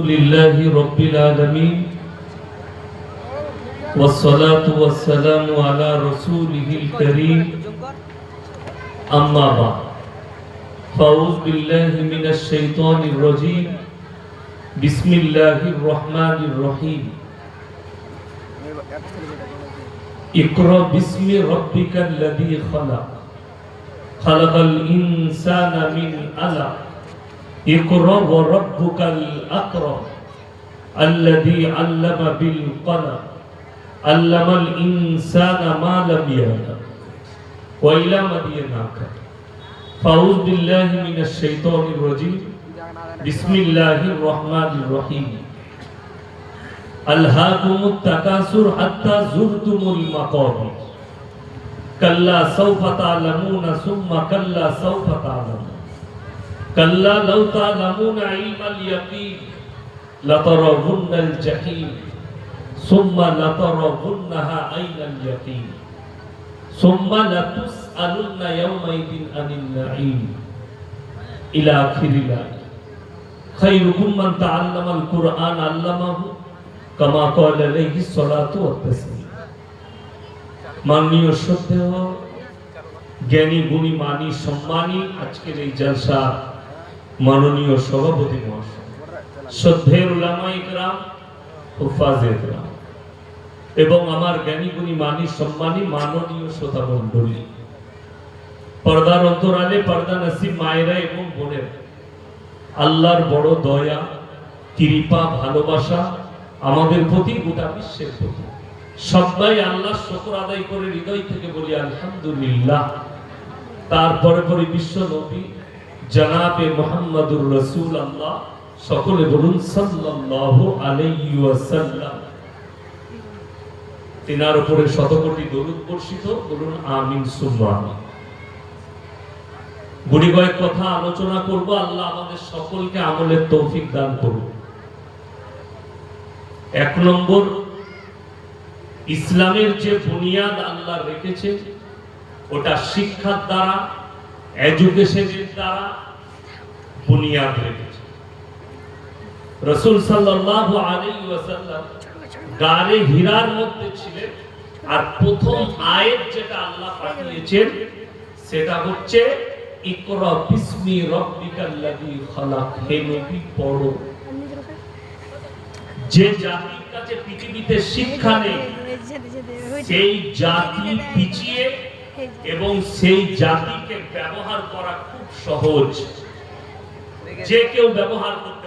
لله رب العالمين والصلاة والسلام على رسوله الكريم أما بعد فأعوذ بالله من الشيطان الرجيم بسم الله الرحمن الرحيم اقرأ باسم ربك الذي خلق خلق الإنسان من علق اقرأ وربك الأكرم الذي علم بالقلم علم الإنسان ما لم يعلم وإلى مدين فأعوذ بالله من الشيطان الرجيم بسم الله الرحمن الرحيم ألهاكم التكاثر حتى زرتم المقابر كلا سوف تعلمون ثم كلا سوف تعلمون كلا لو تعلمون علم اليقين لترون الجحيم ثم لترونها عين اليقين ثم لتسألن يومئذ عن النعيم إلى آخر الآية خيركم من تعلم القرآن علمه كما قال عليه الصلاة والتسليم মাননীয় শ্রদ্ধেয় জ্ঞানী গুণী মানী সম্মানী আজকের এই জলসা মাননীয় সভাপতি মহাশয় শ্রদ্ধেয় উলামায়ে কেরাম হুফাজে কেরাম এবং আমার জ্ঞানী গুণী মানী সম্মানী মাননীয় শ্রোতা মণ্ডলী পর্দার অন্তরালে পর্দা নসিব মায়েরা এবং বোনেরা আল্লাহর বড় দয়া কৃপা ভালোবাসা আমাদের প্রতি গোটা বিশ্বের প্রতি সবাই আল্লাহর শুকর আদায় করে হৃদয় থেকে বলি আলহামদুলিল্লাহ। তারপরে পরে বিশ্ব নবী জনাবে মুহাম্মদুর রাসূলুল্লাহ সকলে বলুন সাল্লাল্লাহু আলাইহি ওয়াসাল্লাম। তিনার উপরে শতকোটি দরুদ বর্ষিত বলুন আমিন সুম্মা আমিন। গুটি কয়েক কথা আলোচনা করব, আল্লাহ আমাদের সকলকে আমলের তৌফিক দান করুন। এক নম্বর, ইসলামের যে বুনিয়াদ আল্লাহ রেখেছে ওটা শিক্ষার দ্বারা, এডুকেশনের দ্বারা বুনিয়াদ রেখেছে। রাসূল সাল্লাল্লাহু আলাইহি ওয়াসাল্লাম গারে হীরার মধ্যে ছিলেন, আর প্রথম আয়াত যেটা আল্লাহ পাঠিয়েছেন সেটা হচ্ছে ইকরা বিসমি রাব্বিকাল্লাযী খালাক। হে নবী পড়ো। যে জাতির কাছে পৃথিবীতে শিক্ষা নেই সেই জাতি পিছিয়ে এবং সেই জাতিকে ব্যবহার করা খুব সহজ। যে কেউ ব্যবহার করতে